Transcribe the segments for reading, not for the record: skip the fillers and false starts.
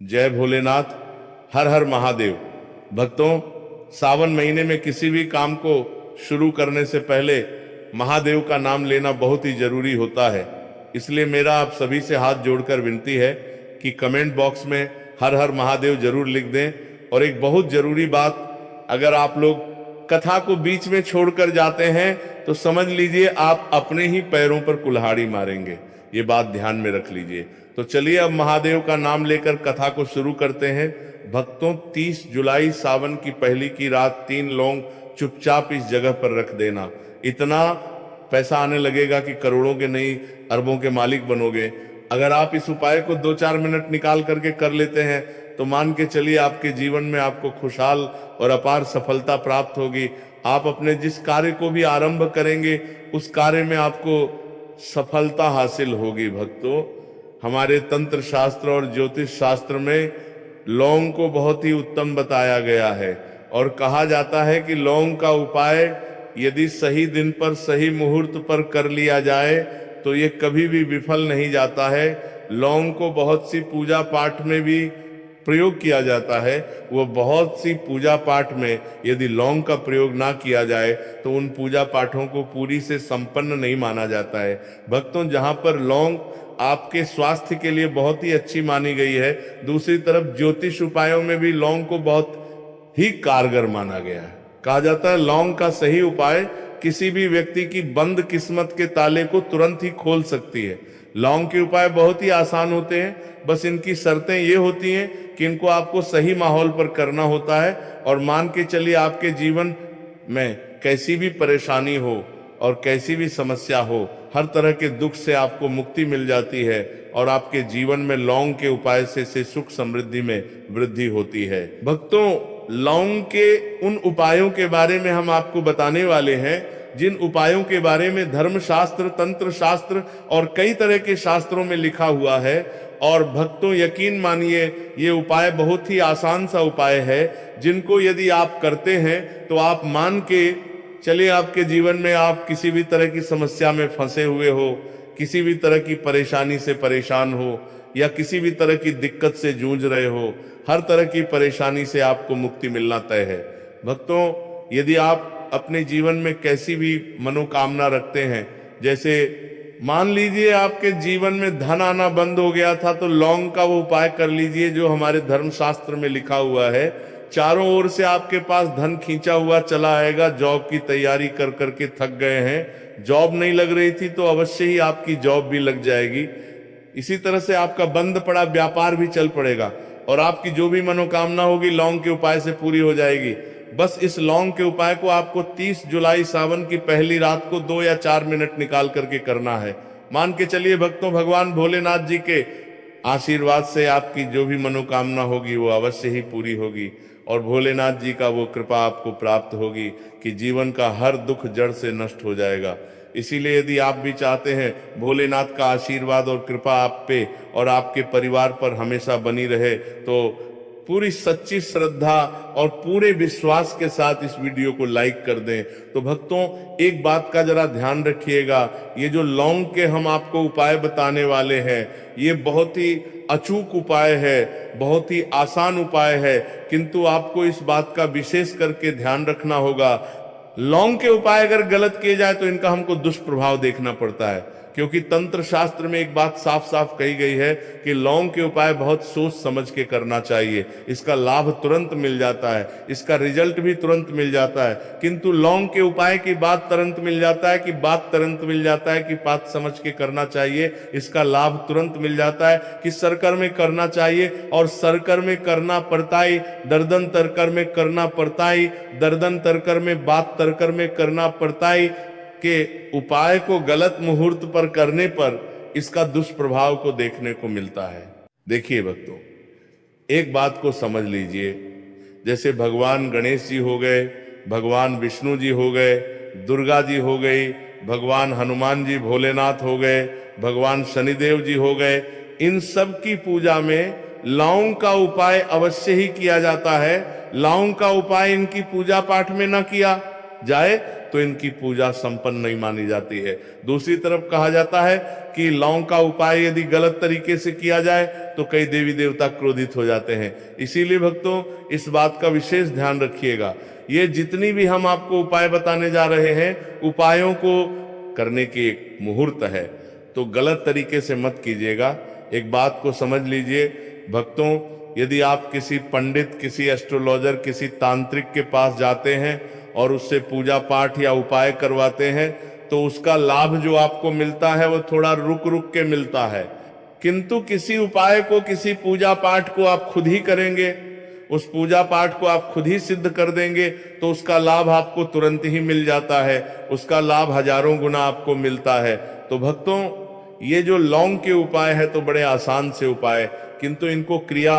जय भोलेनाथ, हर हर महादेव। भक्तों, सावन महीने में किसी भी काम को शुरू करने से पहले महादेव का नाम लेना बहुत ही जरूरी होता है। इसलिए मेरा आप सभी से हाथ जोड़कर विनती है कि कमेंट बॉक्स में हर हर महादेव जरूर लिख दें। और एक बहुत जरूरी बात, अगर आप लोग कथा को बीच में छोड़कर जाते हैं तो समझ लीजिए आप अपने ही पैरों पर कुल्हाड़ी मारेंगे। ये बात ध्यान में रख लीजिए। तो चलिए अब महादेव का नाम लेकर कथा को शुरू करते हैं। भक्तों, 30 जुलाई सावन की पहली की रात 3 लौंग चुपचाप इस जगह पर रख देना। इतना पैसा आने लगेगा कि करोड़ों के नहीं अरबों के मालिक बनोगे। अगर आप इस उपाय को 2-4 मिनट निकाल करके कर लेते हैं तो मान के चलिए आपके जीवन में आपको खुशहाल और अपार सफलता प्राप्त होगी। आप अपने जिस कार्य को भी आरंभ करेंगे उस कार्य में आपको सफलता हासिल होगी। भक्तों, हमारे तंत्र शास्त्र और ज्योतिष शास्त्र में लौंग को बहुत ही उत्तम बताया गया है और कहा जाता है कि लौंग का उपाय यदि सही दिन पर सही मुहूर्त पर कर लिया जाए तो ये कभी भी विफल नहीं जाता है। लौंग को बहुत सी पूजा पाठ में भी प्रयोग किया जाता है। वो बहुत सी पूजा पाठ में यदि लौंग का प्रयोग ना किया जाए तो उन पूजा पाठों को पूरी से संपन्न नहीं माना जाता है। भक्तों, जहाँ पर लौंग आपके स्वास्थ्य के लिए बहुत ही अच्छी मानी गई है, दूसरी तरफ ज्योतिष उपायों में भी लौंग को बहुत ही कारगर माना गया है। कहा जाता है लौंग का सही उपाय किसी भी व्यक्ति की बंद किस्मत के ताले को तुरंत ही खोल सकती है। लौंग के उपाय बहुत ही आसान होते हैं, बस इनकी शर्तें ये होती हैं कि इनको आपको सही माहौल पर करना होता है। और मान के चलिए आपके जीवन में कैसी भी परेशानी हो और कैसी भी समस्या हो, हर तरह के दुख से आपको मुक्ति मिल जाती है और आपके जीवन में लौंग के उपाय से सुख समृद्धि में वृद्धि होती है। भक्तों, लौंग के उन उपायों के बारे में हम आपको बताने वाले हैं जिन उपायों के बारे में धर्मशास्त्र, तंत्र शास्त्र और कई तरह के शास्त्रों में लिखा हुआ है। और भक्तों, यकीन मानिए ये उपाय बहुत ही आसान सा उपाय है जिनको यदि आप करते हैं तो आप मान के चलिए आपके जीवन में आप किसी भी तरह की समस्या में फंसे हुए हो, किसी भी तरह की परेशानी से परेशान हो या किसी भी तरह की दिक्कत से जूझ रहे हो, हर तरह की परेशानी से आपको मुक्ति मिलना तय है। भक्तों, यदि आप अपने जीवन में कैसी भी मनोकामना रखते हैं, जैसे मान लीजिए आपके जीवन में धन आना बंद हो गया था, तो लौंग का वो उपाय कर लीजिए जो हमारे धर्मशास्त्र में लिखा हुआ है। चारों ओर से आपके पास धन खींचा हुआ चला आएगा। जॉब की तैयारी कर करके थक गए हैं, जॉब नहीं लग रही थी तो अवश्य ही आपकी जॉब भी लग जाएगी। इसी तरह से आपका बंद पड़ा व्यापार भी चल पड़ेगा और आपकी जो भी मनोकामना होगी लौंग के उपाय से पूरी हो जाएगी। बस इस लौंग के उपाय को आपको 30 जुलाई सावन की पहली रात को 2 या 4 मिनट निकाल करके करना है। मान के चलिए भक्तों, भगवान भोलेनाथ जी के आशीर्वाद से आपकी जो भी मनोकामना होगी वो अवश्य ही पूरी होगी और भोलेनाथ जी का वो कृपा आपको प्राप्त होगी कि जीवन का हर दुख जड़ से नष्ट हो जाएगा। इसीलिए यदि आप भी चाहते हैं भोलेनाथ का आशीर्वाद और कृपा आप पे और आपके परिवार पर हमेशा बनी रहे, तो पूरी सच्ची श्रद्धा और पूरे विश्वास के साथ इस वीडियो को लाइक कर दें। तो भक्तों, एक बात का जरा ध्यान रखिएगा, ये जो लौंग के हम आपको उपाय बताने वाले हैं ये बहुत ही अचूक उपाय है, बहुत ही आसान उपाय है, किंतु आपको इस बात का विशेष करके ध्यान रखना होगा। लौंग के उपाय अगर गलत किए जाए तो इनका हमको दुष्प्रभाव देखना पड़ता है, क्योंकि तंत्र शास्त्र में एक बात साफ साफ कही गई है कि लौंग के उपाय बहुत सोच समझ के करना चाहिए। इसका लाभ तुरंत मिल जाता है, इसका रिजल्ट भी तुरंत मिल जाता है, किंतु लौंग के उपाय की बात तुरंत मिल जाता है कि बात तुरंत मिल जाता है कि बात समझ के करना चाहिए, इसका लाभ तुरंत मिल जाता है कि सरकर में करना चाहिए और सरकर में करना पड़ता ही, दर्दन तरकर में करना पड़ता ही, दर्दन तरकर में बात तरकर में करना पड़ता ही के उपाय को गलत मुहूर्त पर करने पर इसका दुष्प्रभाव को देखने को मिलता है। देखिए भक्तों, एक बात को समझ लीजिए, जैसे भगवान गणेश जी हो गए, भगवान विष्णु जी हो गए, दुर्गा जी हो गई, भगवान हनुमान जी भोलेनाथ हो गए, भगवान शनिदेव जी हो गए, इन सब की पूजा में लौंग का उपाय अवश्य ही किया जाता है। लौंग का उपाय इनकी पूजा पाठ में न किया जाए तो इनकी पूजा संपन्न नहीं मानी जाती है। दूसरी तरफ कहा जाता है कि लौंग का उपाय यदि गलत तरीके से किया जाए तो कई देवी देवता क्रोधित हो जाते हैं। इसीलिए भक्तों इस बात का विशेष ध्यान रखिएगा। ये जितनी भी हम आपको उपाय बताने जा रहे हैं, उपायों को करने की एक मुहूर्त है, तो गलत तरीके से मत कीजिएगा। एक बात को समझ लीजिए भक्तों, यदि आप किसी पंडित, किसी एस्ट्रोलॉजर, किसी तांत्रिक के पास जाते हैं और उससे पूजा पाठ या उपाय करवाते हैं तो उसका लाभ जो आपको मिलता है वो थोड़ा रुक रुक के मिलता है। किंतु किसी उपाय को, किसी पूजा पाठ को आप खुद ही करेंगे, उस पूजा पाठ को आप खुद ही सिद्ध कर देंगे तो उसका लाभ आपको तुरंत ही मिल जाता है, उसका लाभ हजारों गुना आपको मिलता है। तो भक्तों ये जो लौंग के उपाय है तो बड़े आसान से उपाय, किंतु इनको क्रिया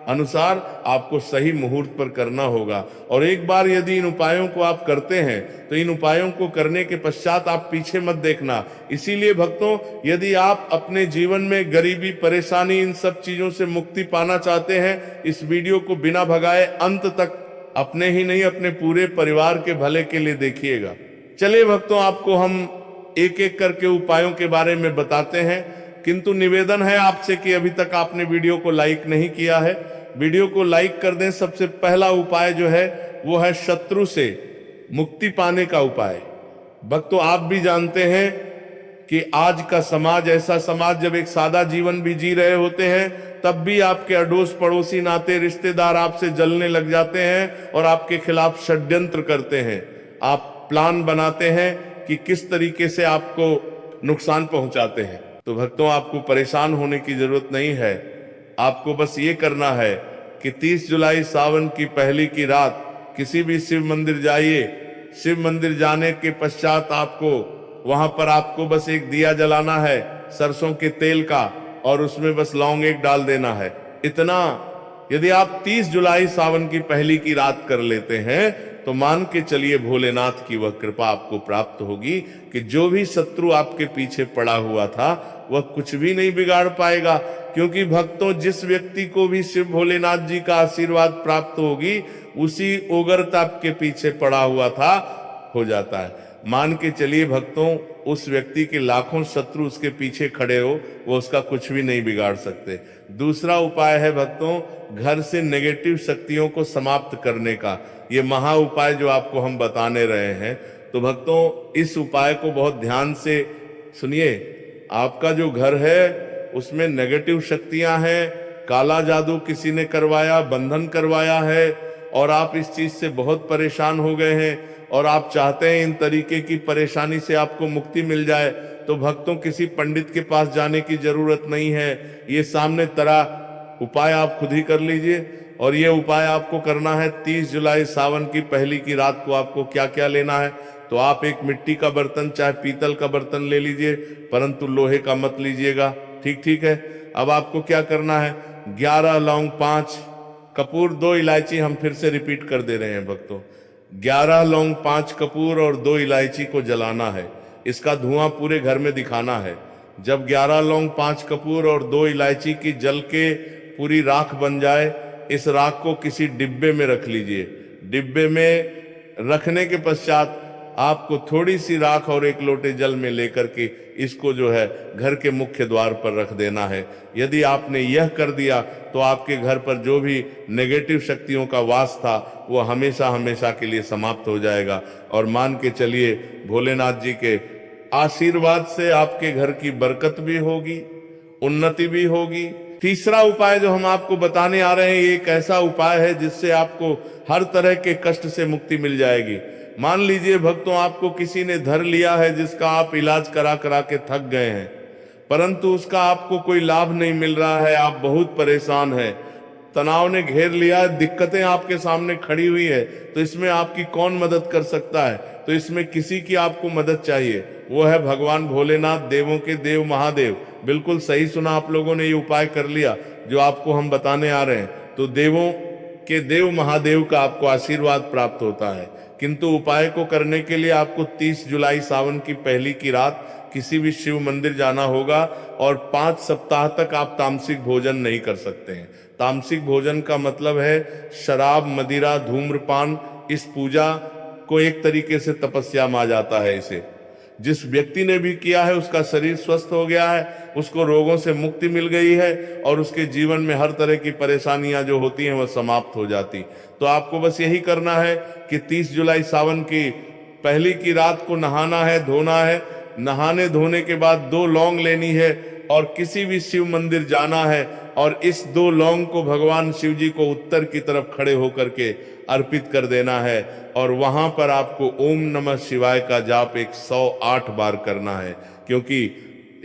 अनुसार आपको सही मुहूर्त पर करना होगा। और एक बार यदि इन उपायों को आप करते हैं तो इन उपायों को करने के पश्चात आप पीछे मत देखना। इसीलिए भक्तों यदि आप अपने जीवन में गरीबी, परेशानी, इन सब चीजों से मुक्ति पाना चाहते हैं, इस वीडियो को बिना भगाए अंत तक अपने ही नहीं अपने पूरे परिवार के भले के लिए देखिएगा। चलिए भक्तों आपको हम एक एक करके उपायों के बारे में बताते हैं, किंतु निवेदन है आपसे कि अभी तक आपने वीडियो को लाइक नहीं किया है, वीडियो को लाइक कर दें। सबसे पहला उपाय जो है वो है शत्रु से मुक्ति पाने का उपाय। भक्तों आप भी जानते हैं कि आज का समाज ऐसा समाज, जब एक सादा जीवन भी जी रहे होते हैं तब भी आपके अड़ोस पड़ोसी, नाते रिश्तेदार आपसे जलने लग जाते हैं और आपके खिलाफ षड्यंत्र करते हैं। आप प्लान बनाते हैं कि किस तरीके से आपको नुकसान पहुंचाते हैं। तो भक्तों आपको परेशान होने की जरूरत नहीं है, आपको बस ये करना है कि 30 जुलाई सावन की पहली की रात किसी भी शिव मंदिर जाइए। शिव मंदिर जाने के पश्चात आपको वहां पर आपको बस एक दिया जलाना है सरसों के तेल का, और उसमें बस लौंग एक डाल देना है। इतना यदि आप 30 जुलाई सावन की पहली की रात कर लेते हैं तो मान के चलिए भोलेनाथ की वह कृपा आपको प्राप्त होगी कि जो भी शत्रु आपके पीछे पड़ा हुआ था वह कुछ भी नहीं बिगाड़ पाएगा। क्योंकि भक्तों जिस व्यक्ति को भी शिव भोलेनाथ जी का आशीर्वाद प्राप्त होगी उसी ओगरता आपके पीछे पड़ा हुआ था हो जाता है। मान के चलिए भक्तों उस व्यक्ति के लाखों शत्रु उसके पीछे खड़े हो, वो उसका कुछ भी नहीं बिगाड़ सकते। दूसरा उपाय है भक्तों घर से नेगेटिव शक्तियों को समाप्त करने का। ये महा उपाय जो आपको हम बताने रहे हैं, तो भक्तों इस उपाय को बहुत ध्यान से सुनिए। आपका जो घर है उसमें नेगेटिव शक्तियां हैं, काला जादू किसी ने करवाया, बंधन करवाया है और आप इस चीज से बहुत परेशान हो गए हैं और आप चाहते हैं इन तरीके की परेशानी से आपको मुक्ति मिल जाए, तो भक्तों किसी पंडित के पास जाने की जरूरत नहीं है। ये सामने तरह उपाय आप खुद ही कर लीजिए। और ये उपाय आपको करना है 30 जुलाई सावन की पहली की रात को। आपको क्या क्या लेना है, तो आप एक मिट्टी का बर्तन चाहे पीतल का बर्तन ले लीजिए, परंतु लोहे का मत लीजिएगा। ठीक है। अब आपको क्या करना है, 11 लौंग, 5 कपूर, 2 इलायची, हम फिर से रिपीट कर दे रहे हैं भक्तों, 11 लौंग, 5 कपूर और 2 इलायची को जलाना है। इसका धुआं पूरे घर में दिखाना है। जब 11 लौंग, 5 कपूर और 2 इलायची की जल के पूरी राख बन जाए, इस राख को किसी डिब्बे में रख लीजिए। डिब्बे में रखने के पश्चात आपको थोड़ी सी राख और 1 लोटे जल में लेकर के इसको जो है घर के मुख्य द्वार पर रख देना है। यदि आपने यह कर दिया तो आपके घर पर जो भी नेगेटिव शक्तियों का वास था वो हमेशा हमेशा के लिए समाप्त हो जाएगा। और मान के चलिए भोलेनाथ जी के आशीर्वाद से आपके घर की बरकत भी होगी, उन्नति भी होगी। तीसरा उपाय जो हम आपको बताने आ रहे हैं, ये एक ऐसा उपाय है जिससे आपको हर तरह के कष्ट से मुक्ति मिल जाएगी। मान लीजिए भक्तों आपको किसी ने धर लिया है जिसका आप इलाज करा करा के थक गए हैं, परंतु उसका आपको कोई लाभ नहीं मिल रहा है, आप बहुत परेशान हैं, तनाव ने घेर लिया, दिक्कतें आपके सामने खड़ी हुई है, तो इसमें आपकी कौन मदद कर सकता है? तो इसमें किसी की आपको मदद चाहिए, वो है भगवान भोलेनाथ, देवों के देव महादेव। बिल्कुल सही सुना आप लोगों ने, ये उपाय कर लिया जो आपको हम बताने आ रहे हैं। तो देवों के देव महादेव का आपको आशीर्वाद प्राप्त होता है। किंतु उपाय को करने के लिए आपको 30 जुलाई सावन की पहली की रात किसी भी शिव मंदिर जाना होगा और 5 सप्ताह तक आप तामसिक भोजन नहीं कर सकते हैं। तामसिक भोजन का मतलब है शराब, मदिरा, धूम्रपान। इस पूजा को एक तरीके से तपस्या मा जाता है इसे। जिस व्यक्ति ने भी किया है उसका शरीर स्वस्थ हो गया है, उसको रोगों से मुक्ति मिल गई है और उसके जीवन में हर तरह की परेशानियां जो होती हैं वह समाप्त हो जाती। तो आपको बस यही करना है कि 30 जुलाई सावन की पहली की रात को नहाना है, धोना है। नहाने धोने के बाद 2 लौंग लेनी है और किसी भी शिव मंदिर जाना है और इस 2 लौंग को भगवान शिव जी को उत्तर की तरफ खड़े होकर के अर्पित कर देना है और वहां पर आपको ओम नमः शिवाय का जाप 108 बार करना है, क्योंकि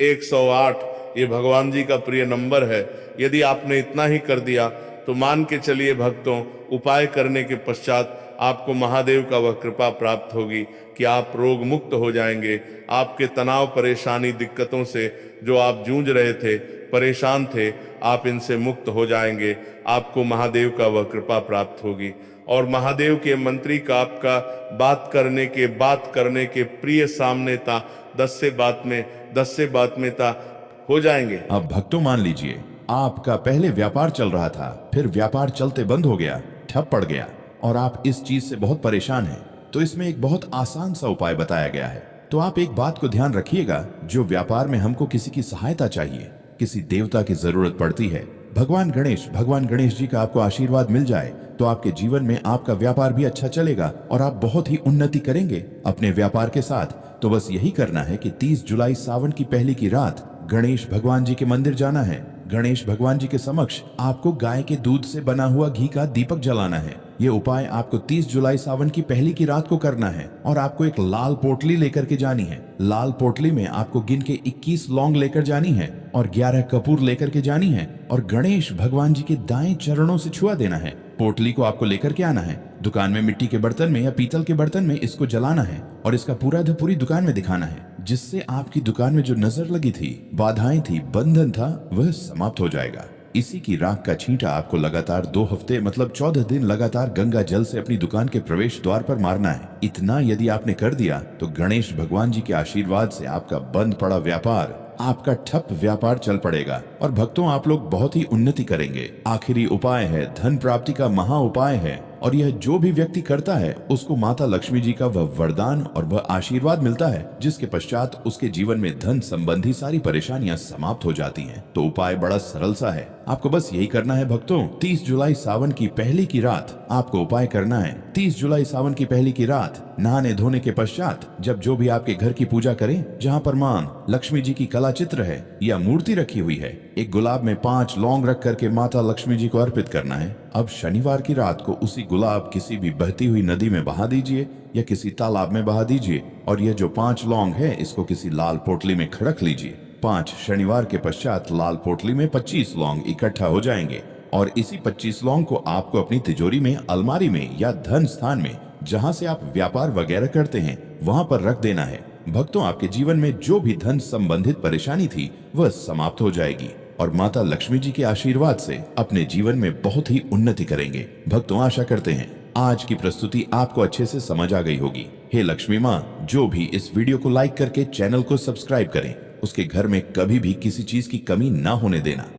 108 ये भगवान जी का प्रिय नंबर है। यदि आपने इतना ही कर दिया तो मान के चलिए भक्तों, उपाय करने के पश्चात आपको महादेव का वह कृपा प्राप्त होगी कि आप रोग मुक्त हो जाएंगे। आपके तनाव, परेशानी, दिक्कतों से जो आप जूझ रहे थे, परेशान थे, आप इनसे मुक्त हो जाएंगे। आपको महादेव का वह कृपा प्राप्त होगी और महादेव के मंत्री का आपका बात करने के प्रिय सामनेता 10 से बात में हो जाएंगे। अब भक्तों मान लीजिए, आपका पहले व्यापार चल रहा था, फिर व्यापार चलते बंद हो गया, ठप पड़ गया और आप इस चीज से बहुत परेशान हैं। तो इसमें एक बहुत आसान सा उपाय बताया गया है। तो आप एक बात को ध्यान रखिएगा, जो व्यापार में हमको किसी की सहायता चाहिए, किसी देवता की जरूरत पड़ती है, भगवान गणेश जी का आपको आशीर्वाद मिल जाए तो आपके जीवन में आपका व्यापार भी अच्छा चलेगा और आप बहुत ही उन्नति करेंगे अपने व्यापार के साथ। तो बस यही करना है कि 30 जुलाई सावन की पहली की रात गणेश भगवान जी के मंदिर जाना है। गणेश भगवान जी के समक्ष आपको गाय के दूध से बना हुआ घी का दीपक जलाना है। ये उपाय आपको 30 जुलाई सावन की पहली की रात को करना है और आपको एक लाल पोटली लेकर के जानी है। लाल पोटली में आपको गिन के 21 लौंग लेकर जानी है और 11 कपूर लेकर के जानी है और गणेश भगवान जी के दाएं चरणों से छुआ देना है। पोटली को आपको लेकर के आना है, दुकान में मिट्टी के बर्तन में या पीतल के बर्तन में इसको जलाना है और इसका पूरी दुकान में दिखाना है, जिससे आपकी दुकान में जो नजर लगी थी, बाधाएं थी, बंधन था, वह समाप्त हो जाएगा। इसी की राख का छींटा आपको लगातार 2 हफ्ते मतलब 14 दिन लगातार गंगा जल से अपनी दुकान के प्रवेश द्वार पर मारना है। इतना यदि आपने कर दिया तो गणेश भगवान जी के आशीर्वाद से आपका बंद पड़ा व्यापार, आपका ठप व्यापार चल पड़ेगा और भक्तों आप लोग बहुत ही उन्नति करेंगे। आखिरी उपाय है, धन प्राप्ति का महा उपाय है और यह जो भी व्यक्ति करता है उसको माता लक्ष्मी जी का वह वरदान और वह आशीर्वाद मिलता है, जिसके पश्चात उसके जीवन में धन संबंधी सारी परेशानियां समाप्त हो जाती हैं। तो उपाय बड़ा सरल सा है, आपको बस यही करना है भक्तों। 30 जुलाई सावन की पहली की रात आपको उपाय करना है। 30 जुलाई सावन की पहली की रात नहाने धोने के पश्चात जब जो भी आपके घर की पूजा करें, जहाँ पर मां लक्ष्मी जी की कला चित्र है या मूर्ति रखी हुई है, एक गुलाब में 5 लौंग रख करके माता लक्ष्मी जी को अर्पित करना है। अब शनिवार की रात को उसी गुलाब किसी भी बहती हुई नदी में बहा दीजिए या किसी तालाब में बहा दीजिए और यह जो 5 लौंग है इसको किसी लाल पोटली में खड़क लीजिए। 5 शनिवार के पश्चात लाल पोटली में 25 लौंग इकट्ठा हो जाएंगे और इसी 25 लौंग को आपको अपनी तिजोरी में, अलमारी में या धन स्थान में, जहां से आप व्यापार वगैरह करते हैं, वहां पर रख देना है। भक्तों आपके जीवन में जो भी धन संबंधित परेशानी थी वह समाप्त हो जाएगी और माता लक्ष्मी जी के आशीर्वाद से अपने जीवन में बहुत ही उन्नति करेंगे। भक्तों आशा करते हैं आज की प्रस्तुति आपको अच्छे से समझ आ गई होगी। हे लक्ष्मी माँ, जो भी इस वीडियो को लाइक करके चैनल को सब्सक्राइब करें, उसके घर में कभी भी किसी चीज की कमी ना होने देना।